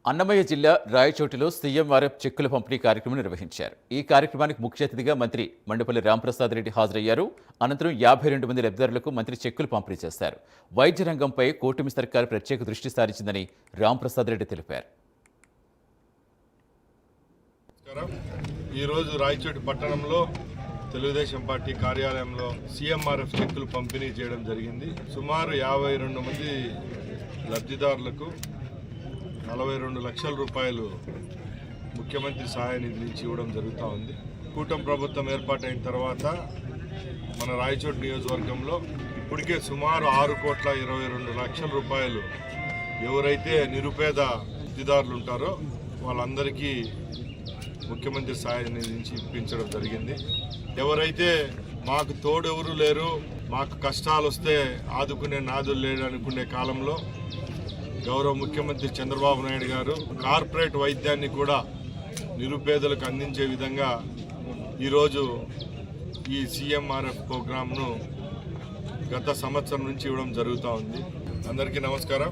అన్నమయ్య జిల్లా రాయచోటిలో సీఎంఆర్ఎఫ్ చెక్కుల పంపిణీ కార్యక్రమం నిర్వహించారు. ఈ కార్యక్రమానికి ముఖ్య అతిథిగా మంత్రి మండపల్లి రాంప్రసాద్ రెడ్డి హాజరయ్యారు. అనంతరం 52 మంది లబ్ధిదారులకు మంత్రి చెక్కులు పంపిణీ చేశారు. వైద్య రంగంపై కూటమి సర్కారు ప్రత్యేక దృష్టి సారించిందని రాంప్రసాద్ రెడ్డి తెలిపారు. ఈరోజు రాయచోటి పట్టణంలో తెలుగుదేశం పార్టీ కార్యాలయంలో సీఎంఆర్ఎఫ్ చెక్కులు పంపిణీ చేయడం జరిగింది. సుమారు 52 మంది లబ్ధిదారులకు 42 లక్షల రూపాయలు ముఖ్యమంత్రి సహాయ నిధి నుంచి ఇవ్వడం జరుగుతూ ఉంది. కూటమి ప్రభుత్వం ఏర్పాటైన తర్వాత మన రాయచోటి నియోజకవర్గంలో ఇప్పటికే సుమారు 6,22 లక్షల రూపాయలు ఎవరైతే నిరుపేద లబ్ధిదారులు ఉంటారో వాళ్ళందరికీ ముఖ్యమంత్రి సహాయ నిధి నుంచి ఇప్పించడం జరిగింది. ఎవరైతే మాకు తోడెవరు లేరు, మాకు కష్టాలు వస్తే ఆదుకునే నాదులు లేడు అనుకునే కాలంలో గౌరవ ముఖ్యమంత్రి చంద్రబాబు నాయుడు గారు కార్పొరేట్ వైద్యాన్ని కూడా నిరుపేదలకు అందించే విధంగా ఈరోజు ఈ సీఎంఆర్ఎఫ్ ప్రోగ్రాంను గత సంవత్సరం నుంచి ఇవ్వడం జరుగుతూ ఉంది. అందరికీ నమస్కారం.